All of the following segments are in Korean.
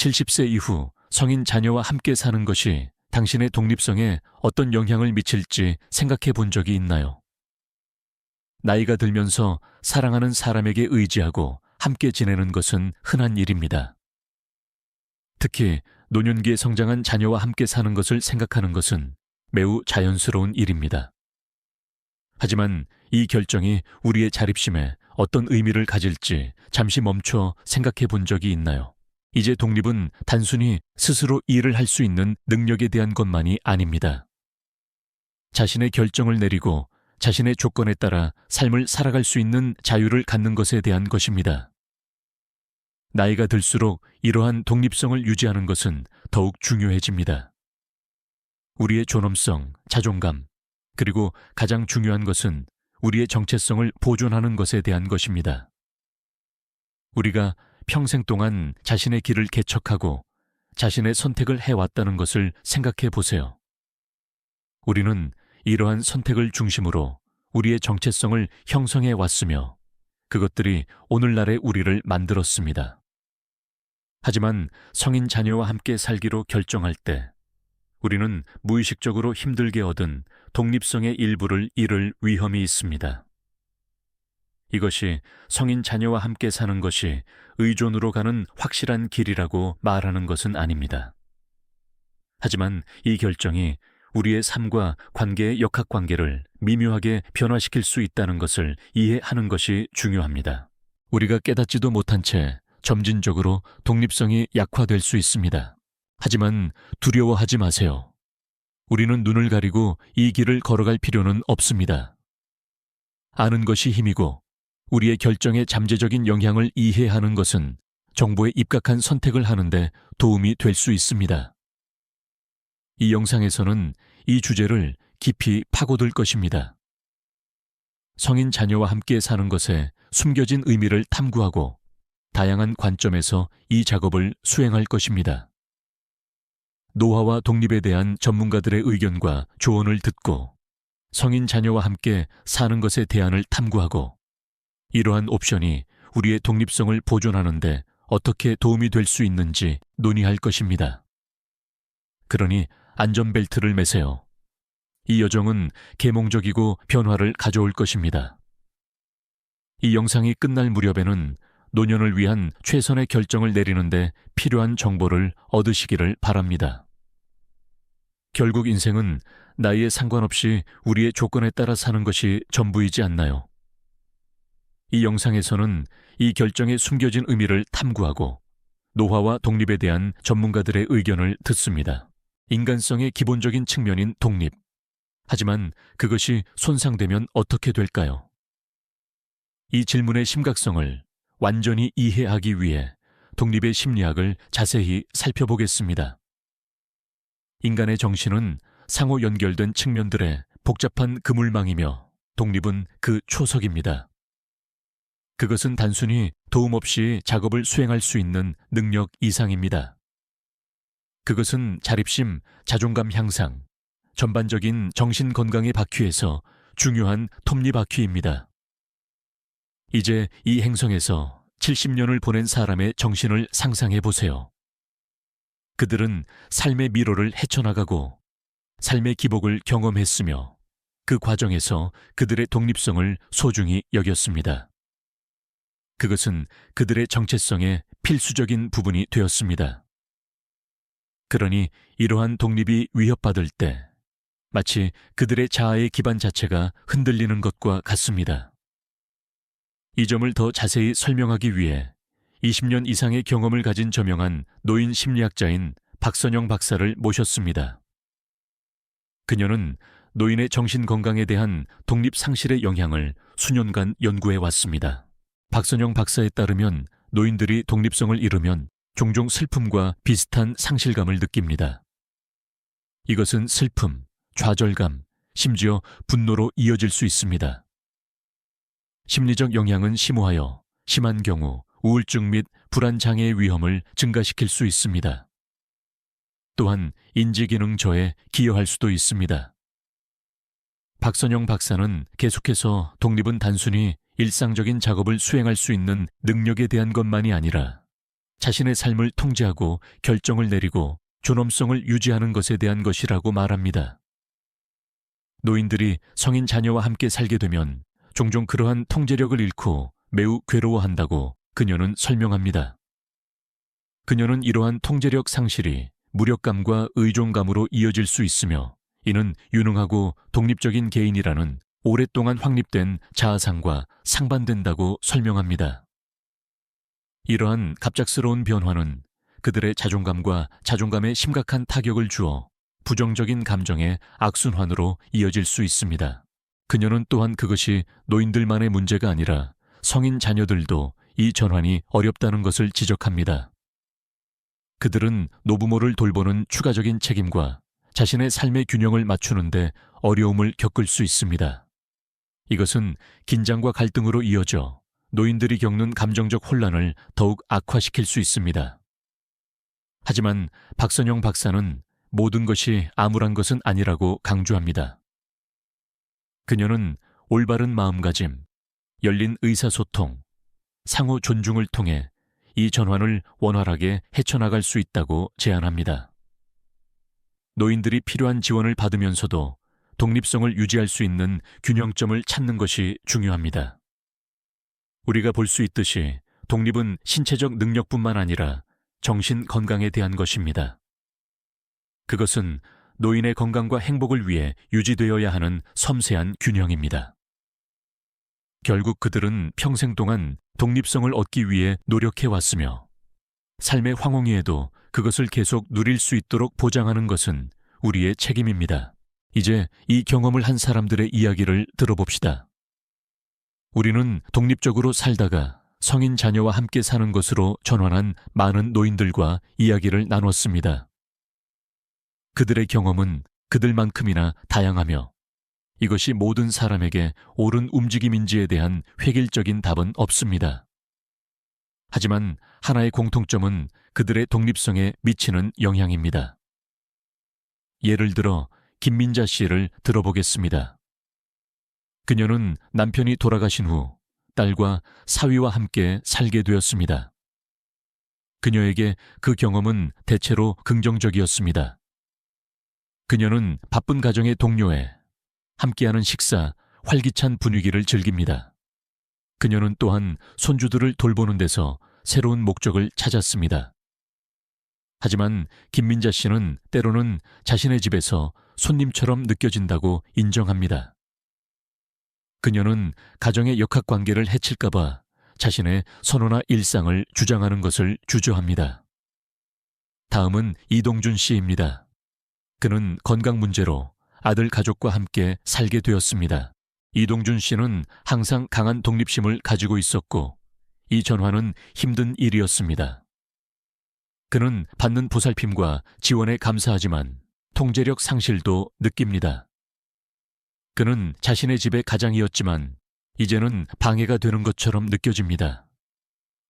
70세 이후 성인 자녀와 함께 사는 것이 당신의 독립성에 어떤 영향을 미칠지 생각해 본 적이 있나요? 나이가 들면서 사랑하는 사람에게 의지하고 함께 지내는 것은 흔한 일입니다. 특히 노년기에 성장한 자녀와 함께 사는 것을 생각하는 것은 매우 자연스러운 일입니다. 하지만 이 결정이 우리의 자립심에 어떤 의미를 가질지 잠시 멈춰 생각해 본 적이 있나요? 이제 독립은 단순히 스스로 일을 할 수 있는 능력에 대한 것만이 아닙니다. 자신의 결정을 내리고 자신의 조건에 따라 삶을 살아갈 수 있는 자유를 갖는 것에 대한 것입니다. 나이가 들수록 이러한 독립성을 유지하는 것은 더욱 중요해집니다. 우리의 존엄성, 자존감, 그리고 가장 중요한 것은 우리의 정체성을 보존하는 것에 대한 것입니다. 우리가 평생 동안 자신의 길을 개척하고 자신의 선택을 해왔다는 것을 생각해 보세요. 우리는 이러한 선택을 중심으로 우리의 정체성을 형성해 왔으며 그것들이 오늘날의 우리를 만들었습니다. 하지만 성인 자녀와 함께 살기로 결정할 때 우리는 무의식적으로 힘들게 얻은 독립성의 일부를 잃을 위험이 있습니다. 이것이 성인 자녀와 함께 사는 것이 의존으로 가는 확실한 길이라고 말하는 것은 아닙니다. 하지만 이 결정이 우리의 삶과 관계의 역학관계를 미묘하게 변화시킬 수 있다는 것을 이해하는 것이 중요합니다. 우리가 깨닫지도 못한 채 점진적으로 독립성이 약화될 수 있습니다. 하지만 두려워하지 마세요. 우리는 눈을 가리고 이 길을 걸어갈 필요는 없습니다. 아는 것이 힘이고 우리의 결정에 잠재적인 영향을 이해하는 것은 정보에 입각한 선택을 하는데 도움이 될 수 있습니다. 이 영상에서는 이 주제를 깊이 파고들 것입니다. 성인 자녀와 함께 사는 것에 숨겨진 의미를 탐구하고 다양한 관점에서 이 작업을 수행할 것입니다. 노화와 독립에 대한 전문가들의 의견과 조언을 듣고 성인 자녀와 함께 사는 것에 대안을 탐구하고 이러한 옵션이 우리의 독립성을 보존하는 데 어떻게 도움이 될 수 있는지 논의할 것입니다. 그러니 안전벨트를 매세요. 이 여정은 계몽적이고 변화를 가져올 것입니다. 이 영상이 끝날 무렵에는 노년을 위한 최선의 결정을 내리는데 필요한 정보를 얻으시기를 바랍니다. 결국 인생은 나이에 상관없이 우리의 조건에 따라 사는 것이 전부이지 않나요? 이 영상에서는 이 결정의 숨겨진 의미를 탐구하고 노화와 독립에 대한 전문가들의 의견을 듣습니다. 인간성의 기본적인 측면인 독립. 하지만 그것이 손상되면 어떻게 될까요? 이 질문의 심각성을 완전히 이해하기 위해 독립의 심리학을 자세히 살펴보겠습니다. 인간의 정신은 상호 연결된 측면들의 복잡한 그물망이며 독립은 그 초석입니다. 그것은 단순히 도움 없이 작업을 수행할 수 있는 능력 이상입니다. 그것은 자립심, 자존감 향상, 전반적인 정신 건강의 바퀴에서 중요한 톱니바퀴입니다. 이제 이 행성에서 70년을 보낸 사람의 정신을 상상해 보세요. 그들은 삶의 미로를 헤쳐나가고 삶의 기복을 경험했으며 그 과정에서 그들의 독립성을 소중히 여겼습니다. 그것은 그들의 정체성의 필수적인 부분이 되었습니다. 그러니 이러한 독립이 위협받을 때 마치 그들의 자아의 기반 자체가 흔들리는 것과 같습니다. 이 점을 더 자세히 설명하기 위해 20년 이상의 경험을 가진 저명한 노인 심리학자인 박선영 박사를 모셨습니다. 그녀는 노인의 정신 건강에 대한 독립 상실의 영향을 수년간 연구해 왔습니다. 박선영 박사에 따르면 노인들이 독립성을 잃으면 종종 슬픔과 비슷한 상실감을 느낍니다. 이것은 슬픔, 좌절감, 심지어 분노로 이어질 수 있습니다. 심리적 영향은 심오하여 심한 경우 우울증 및 불안 장애의 위험을 증가시킬 수 있습니다. 또한 인지기능 저해에 기여할 수도 있습니다. 박선영 박사는 계속해서 독립은 단순히 일상적인 작업을 수행할 수 있는 능력에 대한 것만이 아니라 자신의 삶을 통제하고 결정을 내리고 존엄성을 유지하는 것에 대한 것이라고 말합니다. 노인들이 성인 자녀와 함께 살게 되면 종종 그러한 통제력을 잃고 매우 괴로워한다고 그녀는 설명합니다. 그녀는 이러한 통제력 상실이 무력감과 의존감으로 이어질 수 있으며 이는 유능하고 독립적인 개인이라는 오랫동안 확립된 자아상과 상반된다고 설명합니다. 이러한 갑작스러운 변화는 그들의 자존감과 자존감에 심각한 타격을 주어 부정적인 감정의 악순환으로 이어질 수 있습니다. 그녀는 또한 그것이 노인들만의 문제가 아니라 성인 자녀들도 이 전환이 어렵다는 것을 지적합니다. 그들은 노부모를 돌보는 추가적인 책임과 자신의 삶의 균형을 맞추는데 어려움을 겪을 수 있습니다. 이것은 긴장과 갈등으로 이어져 노인들이 겪는 감정적 혼란을 더욱 악화시킬 수 있습니다. 하지만 박선영 박사는 모든 것이 암울한 것은 아니라고 강조합니다. 그녀는 올바른 마음가짐, 열린 의사소통, 상호 존중을 통해 이 전환을 원활하게 헤쳐나갈 수 있다고 제안합니다. 노인들이 필요한 지원을 받으면서도 독립성을 유지할 수 있는 균형점을 찾는 것이 중요합니다. 우리가 볼 수 있듯이 독립은 신체적 능력뿐만 아니라 정신 건강에 대한 것입니다. 그것은 노인의 건강과 행복을 위해 유지되어야 하는 섬세한 균형입니다. 결국 그들은 평생 동안 독립성을 얻기 위해 노력해왔으며 삶의 황홀히에도 그것을 계속 누릴 수 있도록 보장하는 것은 우리의 책임입니다. 이제 이 경험을 한 사람들의 이야기를 들어봅시다. 우리는 독립적으로 살다가 성인 자녀와 함께 사는 것으로 전환한 많은 노인들과 이야기를 나눴습니다. 그들의 경험은 그들만큼이나 다양하며 이것이 모든 사람에게 옳은 움직임인지에 대한 획일적인 답은 없습니다. 하지만 하나의 공통점은 그들의 독립성에 미치는 영향입니다. 예를 들어 김민자 씨를 들어보겠습니다. 그녀는 남편이 돌아가신 후 딸과 사위와 함께 살게 되었습니다. 그녀에게 그 경험은 대체로 긍정적이었습니다. 그녀는 바쁜 가정의 동료에 함께하는 식사, 활기찬 분위기를 즐깁니다. 그녀는 또한 손주들을 돌보는 데서 새로운 목적을 찾았습니다. 하지만 김민자 씨는 때로는 자신의 집에서 손님처럼 느껴진다고 인정합니다. 그녀는 가정의 역학관계를 해칠까봐 자신의 선호나 일상을 주장하는 것을 주저합니다. 다음은 이동준 씨입니다. 그는 건강 문제로 아들 가족과 함께 살게 되었습니다. 이동준 씨는 항상 강한 독립심을 가지고 있었고 이 전환은 힘든 일이었습니다. 그는 받는 보살핌과 지원에 감사하지만 통제력 상실도 느낍니다. 그는 자신의 집의 가장이었지만 이제는 방해가 되는 것처럼 느껴집니다.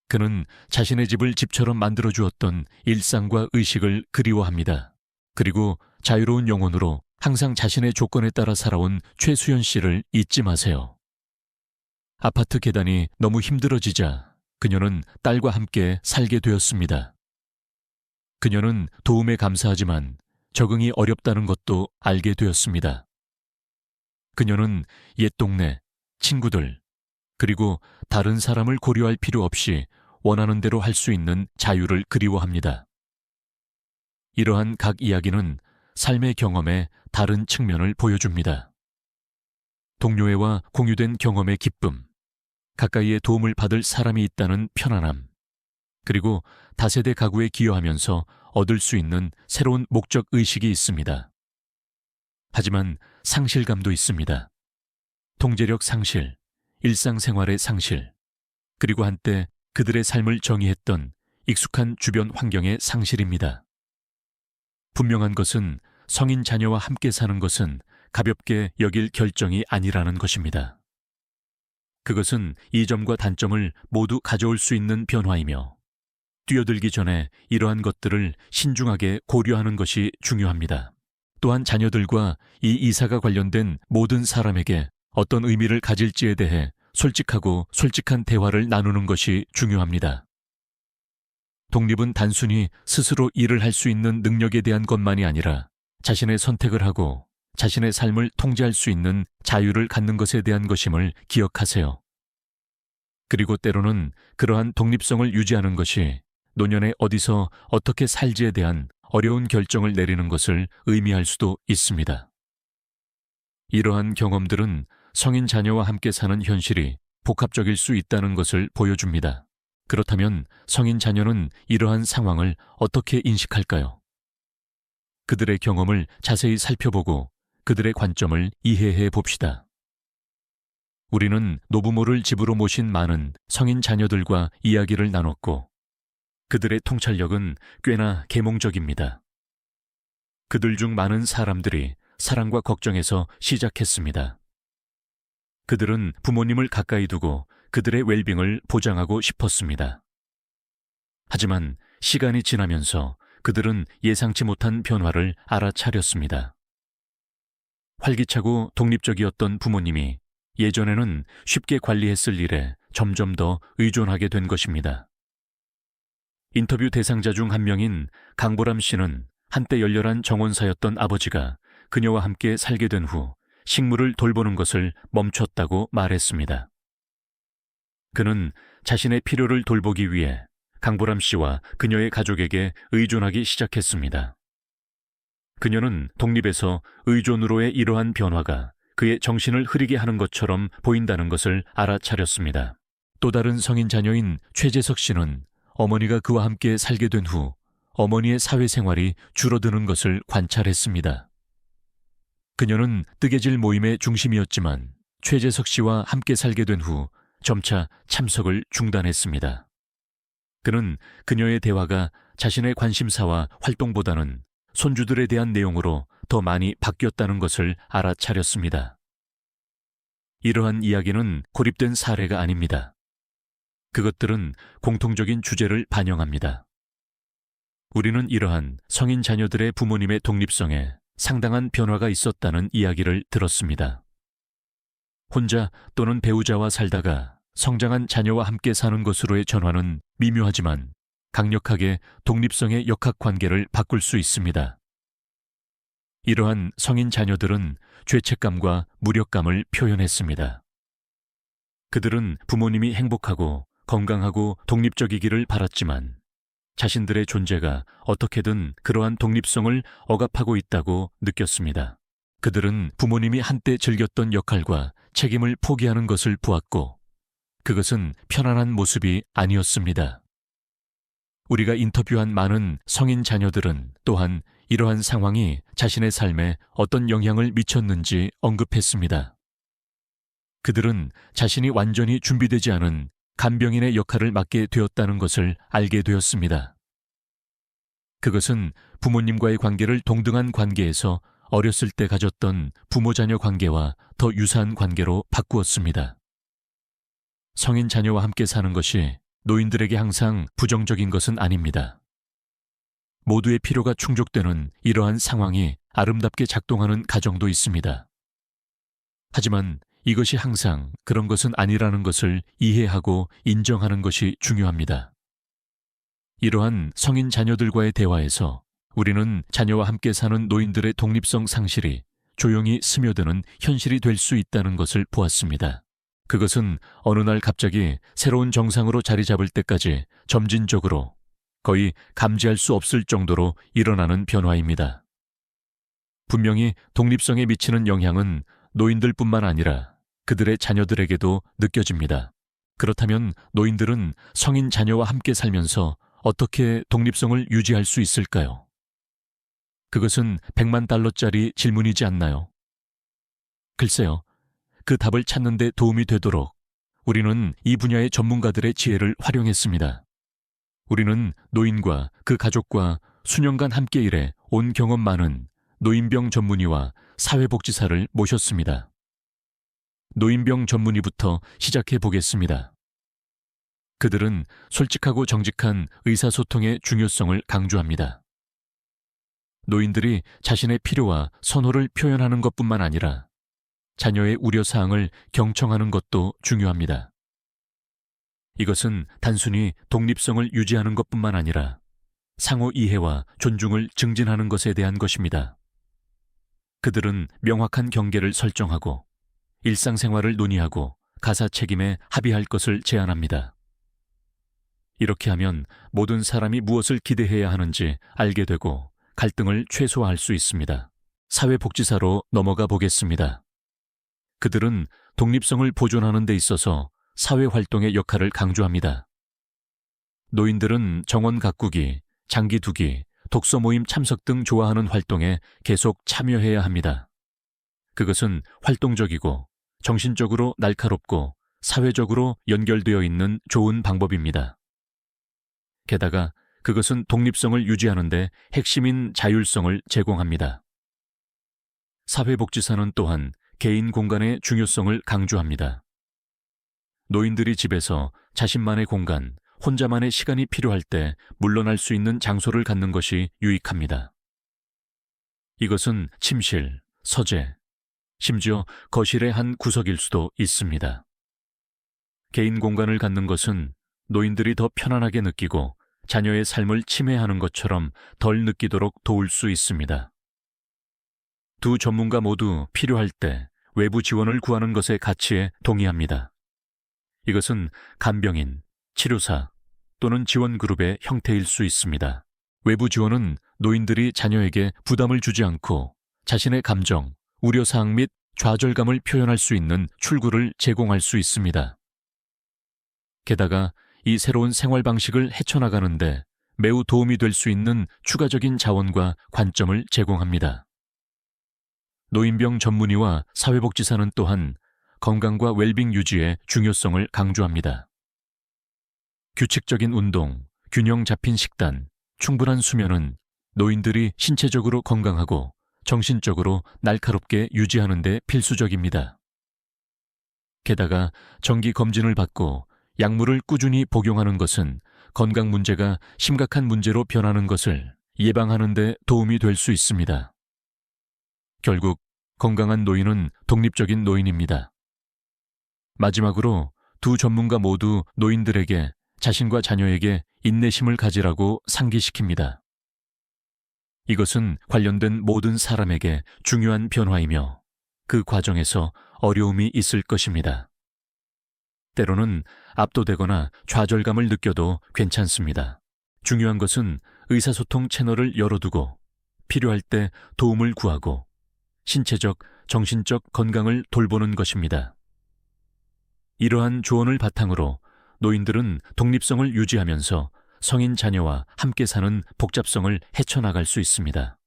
그는 자신의 집을 집처럼 만들어주었던 일상과 의식을 그리워합니다. 그리고 자유로운 영혼으로 항상 자신의 조건에 따라 살아온 최수연 씨를 잊지 마세요. 아파트 계단이 너무 힘들어지자 그녀는 딸과 함께 살게 되었습니다. 그녀는 도움에 감사하지만 적응이 어렵다는 것도 알게 되었습니다. 그녀는 옛 동네, 친구들, 그리고 다른 사람을 고려할 필요 없이 원하는 대로 할 수 있는 자유를 그리워합니다. 이러한 각 이야기는 삶의 경험의 다른 측면을 보여줍니다. 동료애와 공유된 경험의 기쁨, 가까이에 도움을 받을 사람이 있다는 편안함, 그리고 다세대 가구에 기여하면서 얻을 수 있는 새로운 목적 의식이 있습니다. 하지만 상실감도 있습니다. 통제력 상실, 일상생활의 상실, 그리고 한때 그들의 삶을 정의했던 익숙한 주변 환경의 상실입니다. 분명한 것은 성인 자녀와 함께 사는 것은 가볍게 여길 결정이 아니라는 것입니다. 그것은 이점과 단점을 모두 가져올 수 있는 변화이며 뛰어들기 전에 이러한 것들을 신중하게 고려하는 것이 중요합니다. 또한 자녀들과 이 이사가 관련된 모든 사람에게 어떤 의미를 가질지에 대해 솔직하고 솔직한 대화를 나누는 것이 중요합니다. 독립은 단순히 스스로 일을 할 수 있는 능력에 대한 것만이 아니라 자신의 선택을 하고 자신의 삶을 통제할 수 있는 자유를 갖는 것에 대한 것임을 기억하세요. 그리고 때로는 그러한 독립성을 유지하는 것이 노년에 어디서 어떻게 살지에 대한 어려운 결정을 내리는 것을 의미할 수도 있습니다. 이러한 경험들은 성인 자녀와 함께 사는 현실이 복합적일 수 있다는 것을 보여줍니다. 그렇다면 성인 자녀는 이러한 상황을 어떻게 인식할까요? 그들의 경험을 자세히 살펴보고 그들의 관점을 이해해 봅시다. 우리는 노부모를 집으로 모신 많은 성인 자녀들과 이야기를 나눴고 그들의 통찰력은 꽤나 계몽적입니다. 그들 중 많은 사람들이 사랑과 걱정에서 시작했습니다. 그들은 부모님을 가까이 두고 그들의 웰빙을 보장하고 싶었습니다. 하지만 시간이 지나면서 그들은 예상치 못한 변화를 알아차렸습니다. 활기차고 독립적이었던 부모님이 예전에는 쉽게 관리했을 일에 점점 더 의존하게 된 것입니다. 인터뷰 대상자 중 한 명인 강보람 씨는 한때 열렬한 정원사였던 아버지가 그녀와 함께 살게 된 후 식물을 돌보는 것을 멈췄다고 말했습니다. 그는 자신의 필요를 돌보기 위해 강보람 씨와 그녀의 가족에게 의존하기 시작했습니다. 그녀는 독립에서 의존으로의 이러한 변화가 그의 정신을 흐리게 하는 것처럼 보인다는 것을 알아차렸습니다. 또 다른 성인 자녀인 최재석 씨는 어머니가 그와 함께 살게 된 후 어머니의 사회생활이 줄어드는 것을 관찰했습니다. 그녀는 뜨개질 모임의 중심이었지만 최재석 씨와 함께 살게 된 후 점차 참석을 중단했습니다. 그는 그녀의 대화가 자신의 관심사와 활동보다는 손주들에 대한 내용으로 더 많이 바뀌었다는 것을 알아차렸습니다. 이러한 이야기는 고립된 사례가 아닙니다. 그것들은 공통적인 주제를 반영합니다. 우리는 이러한 성인 자녀들의 부모님의 독립성에 상당한 변화가 있었다는 이야기를 들었습니다. 혼자 또는 배우자와 살다가 성장한 자녀와 함께 사는 것으로의 전환은 미묘하지만 강력하게 독립성의 역학관계를 바꿀 수 있습니다. 이러한 성인 자녀들은 죄책감과 무력감을 표현했습니다. 그들은 부모님이 행복하고 건강하고 독립적이기를 바랐지만 자신들의 존재가 어떻게든 그러한 독립성을 억압하고 있다고 느꼈습니다. 그들은 부모님이 한때 즐겼던 역할과 책임을 포기하는 것을 보았고 그것은 편안한 모습이 아니었습니다. 우리가 인터뷰한 많은 성인 자녀들은 또한 이러한 상황이 자신의 삶에 어떤 영향을 미쳤는지 언급했습니다. 그들은 자신이 완전히 준비되지 않은 간병인의 역할을 맡게 되었다는 것을 알게 되었습니다. 그것은 부모님과의 관계를 동등한 관계에서 어렸을 때 가졌던 부모-자녀 관계와 더 유사한 관계로 바꾸었습니다. 성인 자녀와 함께 사는 것이 노인들에게 항상 부정적인 것은 아닙니다. 모두의 필요가 충족되는 이러한 상황이 아름답게 작동하는 가정도 있습니다. 하지만 이것이 항상 그런 것은 아니라는 것을 이해하고 인정하는 것이 중요합니다. 이러한 성인 자녀들과의 대화에서 우리는 자녀와 함께 사는 노인들의 독립성 상실이 조용히 스며드는 현실이 될 수 있다는 것을 보았습니다. 그것은 어느 날 갑자기 새로운 정상으로 자리 잡을 때까지 점진적으로 거의 감지할 수 없을 정도로 일어나는 변화입니다. 분명히 독립성에 미치는 영향은 노인들뿐만 아니라 그들의 자녀들에게도 느껴집니다. 그렇다면 노인들은 성인 자녀와 함께 살면서 어떻게 독립성을 유지할 수 있을까요? 그것은 $1,000,000짜리 질문이지 않나요? 글쎄요, 그 답을 찾는 데 도움이 되도록 우리는 이 분야의 전문가들의 지혜를 활용했습니다. 우리는 노인과 그 가족과 수년간 함께 일해 온 경험 많은 노인병 전문의와 사회복지사를 모셨습니다. 노인병 전문의부터 시작해 보겠습니다. 그들은 솔직하고 정직한 의사소통의 중요성을 강조합니다. 노인들이 자신의 필요와 선호를 표현하는 것뿐만 아니라 자녀의 우려사항을 경청하는 것도 중요합니다. 이것은 단순히 독립성을 유지하는 것뿐만 아니라 상호 이해와 존중을 증진하는 것에 대한 것입니다. 그들은 명확한 경계를 설정하고 일상생활을 논의하고 가사 책임에 합의할 것을 제안합니다. 이렇게 하면 모든 사람이 무엇을 기대해야 하는지 알게 되고 갈등을 최소화할 수 있습니다. 사회복지사로 넘어가 보겠습니다. 그들은 독립성을 보존하는 데 있어서 사회활동의 역할을 강조합니다. 노인들은 정원 가꾸기, 장기 두기, 독서 모임 참석 등 좋아하는 활동에 계속 참여해야 합니다. 그것은 활동적이고 정신적으로 날카롭고 사회적으로 연결되어 있는 좋은 방법입니다. 게다가 그것은 독립성을 유지하는 데 핵심인 자율성을 제공합니다. 사회복지사는 또한 개인 공간의 중요성을 강조합니다. 노인들이 집에서 자신만의 공간, 혼자만의 시간이 필요할 때 물러날 수 있는 장소를 갖는 것이 유익합니다. 이것은 침실, 서재, 심지어 거실의 한 구석일 수도 있습니다. 개인 공간을 갖는 것은 노인들이 더 편안하게 느끼고 자녀의 삶을 침해하는 것처럼 덜 느끼도록 도울 수 있습니다. 두 전문가 모두 필요할 때 외부 지원을 구하는 것의 가치에 동의합니다. 이것은 간병인, 치료사 또는 지원그룹의 형태일 수 있습니다. 외부 지원은 노인들이 자녀에게 부담을 주지 않고 자신의 감정, 우려사항 및 좌절감을 표현할 수 있는 출구를 제공할 수 있습니다. 게다가 이 새로운 생활 방식을 헤쳐나가는데 매우 도움이 될 수 있는 추가적인 자원과 관점을 제공합니다. 노인병 전문의와 사회복지사는 또한 건강과 웰빙 유지의 중요성을 강조합니다. 규칙적인 운동, 균형 잡힌 식단, 충분한 수면은 노인들이 신체적으로 건강하고 정신적으로 날카롭게 유지하는 데 필수적입니다. 게다가 정기 검진을 받고 약물을 꾸준히 복용하는 것은 건강 문제가 심각한 문제로 변하는 것을 예방하는 데 도움이 될 수 있습니다. 결국 건강한 노인은 독립적인 노인입니다. 마지막으로 두 전문가 모두 노인들에게 자신과 자녀에게 인내심을 가지라고 상기시킵니다. 이것은 관련된 모든 사람에게 중요한 변화이며 그 과정에서 어려움이 있을 것입니다. 때로는 압도되거나 좌절감을 느껴도 괜찮습니다. 중요한 것은 의사소통 채널을 열어두고 필요할 때 도움을 구하고 신체적, 정신적 건강을 돌보는 것입니다. 이러한 조언을 바탕으로 노인들은 독립성을 유지하면서 성인 자녀와 함께 사는 복잡성을 헤쳐나갈 수 있습니다.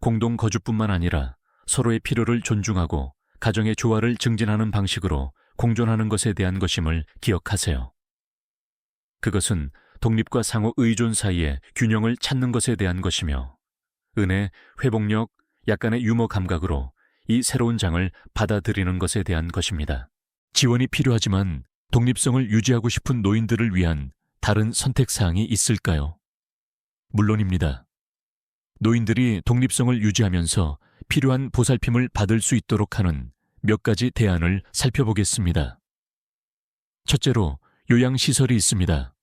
공동 거주뿐만 아니라 서로의 필요를 존중하고 가정의 조화를 증진하는 방식으로 공존하는 것에 대한 것임을 기억하세요. 그것은 독립과 상호 의존 사이의 균형을 찾는 것에 대한 것이며 은혜, 회복력, 약간의 유머 감각으로 이 새로운 장을 받아들이는 것에 대한 것입니다. 지원이 필요하지만 독립성을 유지하고 싶은 노인들을 위한 다른 선택사항이 있을까요? 물론입니다. 노인들이 독립성을 유지하면서 필요한 보살핌을 받을 수 있도록 하는 몇 가지 대안을 살펴보겠습니다. 첫째로 요양시설이 있습니다.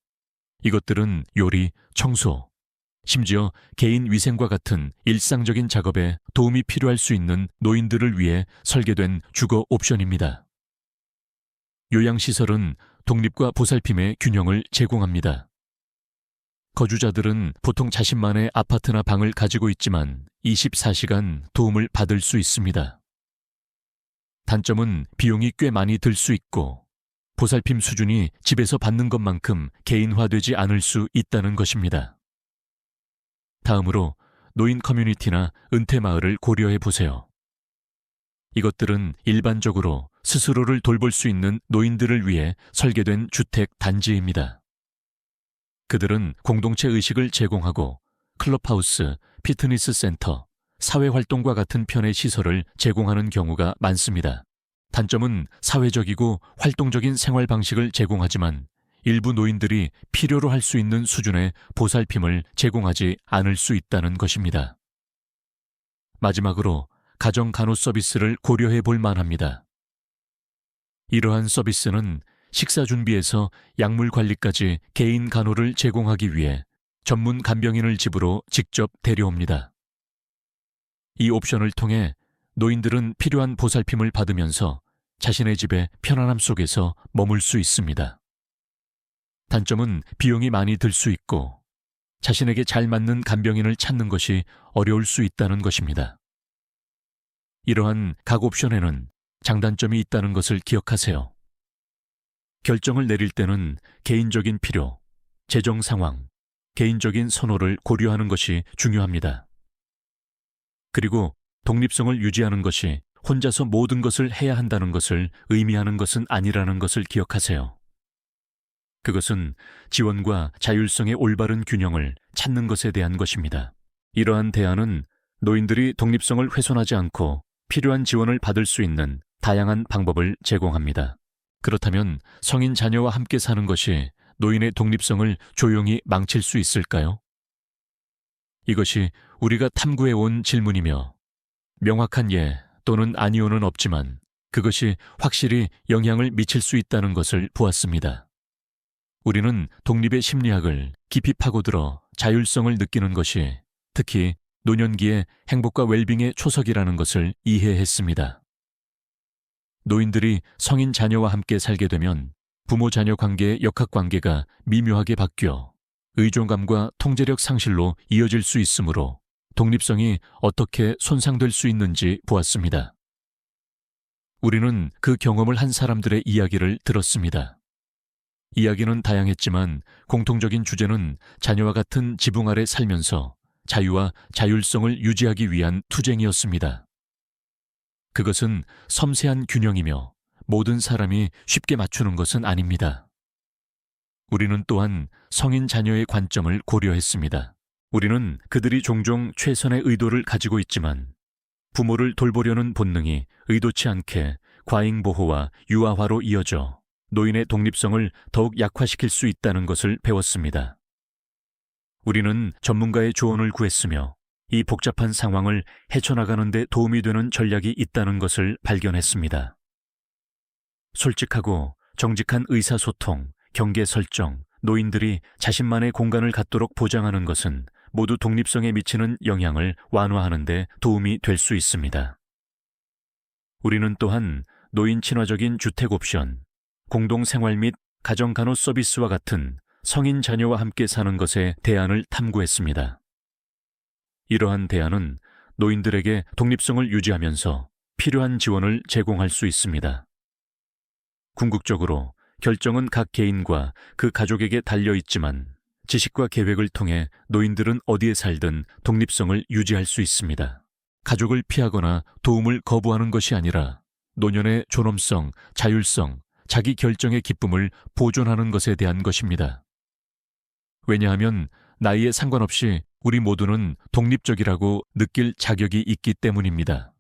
이것들은 요리, 청소, 심지어 개인 위생과 같은 일상적인 작업에 도움이 필요할 수 있는 노인들을 위해 설계된 주거 옵션입니다. 요양시설은 독립과 보살핌의 균형을 제공합니다. 거주자들은 보통 자신만의 아파트나 방을 가지고 있지만 24시간 도움을 받을 수 있습니다. 단점은 비용이 꽤 많이 들 수 있고 보살핌 수준이 집에서 받는 것만큼 개인화되지 않을 수 있다는 것입니다. 다음으로 노인 커뮤니티나 은퇴마을을 고려해 보세요. 이것들은 일반적으로 스스로를 돌볼 수 있는 노인들을 위해 설계된 주택 단지입니다. 그들은 공동체 의식을 제공하고 클럽하우스, 피트니스 센터, 사회활동과 같은 편의 시설을 제공하는 경우가 많습니다. 단점은 사회적이고 활동적인 생활 방식을 제공하지만 일부 노인들이 필요로 할 수 있는 수준의 보살핌을 제공하지 않을 수 있다는 것입니다. 마지막으로 가정 간호 서비스를 고려해 볼 만합니다. 이러한 서비스는 식사 준비에서 약물 관리까지 개인 간호를 제공하기 위해 전문 간병인을 집으로 직접 데려옵니다. 이 옵션을 통해 노인들은 필요한 보살핌을 받으면서 자신의 집의 편안함 속에서 머물 수 있습니다. 단점은 비용이 많이 들 수 있고 자신에게 잘 맞는 간병인을 찾는 것이 어려울 수 있다는 것입니다. 이러한 각 옵션에는 장단점이 있다는 것을 기억하세요. 결정을 내릴 때는 개인적인 필요, 재정 상황, 개인적인 선호를 고려하는 것이 중요합니다. 그리고 독립성을 유지하는 것이 혼자서 모든 것을 해야 한다는 것을 의미하는 것은 아니라는 것을 기억하세요. 그것은 지원과 자율성의 올바른 균형을 찾는 것에 대한 것입니다. 이러한 대안은 노인들이 독립성을 훼손하지 않고 필요한 지원을 받을 수 있는 다양한 방법을 제공합니다. 그렇다면 성인 자녀와 함께 사는 것이 노인의 독립성을 조용히 망칠 수 있을까요? 이것이 우리가 탐구해온 질문이며 명확한 예 또는 아니오는 없지만 그것이 확실히 영향을 미칠 수 있다는 것을 보았습니다. 우리는 독립의 심리학을 깊이 파고들어 자율성을 느끼는 것이 특히 노년기의 행복과 웰빙의 초석이라는 것을 이해했습니다. 노인들이 성인 자녀와 함께 살게 되면 부모-자녀 관계의 역학관계가 미묘하게 바뀌어 의존감과 통제력 상실로 이어질 수 있으므로 독립성이 어떻게 손상될 수 있는지 보았습니다. 우리는 그 경험을 한 사람들의 이야기를 들었습니다. 이야기는 다양했지만 공통적인 주제는 자녀와 같은 지붕 아래 살면서 자유와 자율성을 유지하기 위한 투쟁이었습니다. 그것은 섬세한 균형이며 모든 사람이 쉽게 맞추는 것은 아닙니다. 우리는 또한 성인 자녀의 관점을 고려했습니다. 우리는 그들이 종종 최선의 의도를 가지고 있지만 부모를 돌보려는 본능이 의도치 않게 과잉 보호와 유아화로 이어져 노인의 독립성을 더욱 약화시킬 수 있다는 것을 배웠습니다. 우리는 전문가의 조언을 구했으며 이 복잡한 상황을 헤쳐나가는 데 도움이 되는 전략이 있다는 것을 발견했습니다. 솔직하고 정직한 의사소통, 경계 설정, 노인들이 자신만의 공간을 갖도록 보장하는 것은 모두 독립성에 미치는 영향을 완화하는 데 도움이 될 수 있습니다. 우리는 또한 노인 친화적인 주택 옵션, 공동생활 및 가정간호 서비스와 같은 성인 자녀와 함께 사는 것에 대안을 탐구했습니다. 이러한 대안은 노인들에게 독립성을 유지하면서 필요한 지원을 제공할 수 있습니다. 궁극적으로 결정은 각 개인과 그 가족에게 달려있지만 지식과 계획을 통해 노인들은 어디에 살든 독립성을 유지할 수 있습니다. 가족을 피하거나 도움을 거부하는 것이 아니라 노년의 존엄성, 자율성, 자기 결정의 기쁨을 보존하는 것에 대한 것입니다. 왜냐하면 나이에 상관없이 우리 모두는 독립적이라고 느낄 자격이 있기 때문입니다.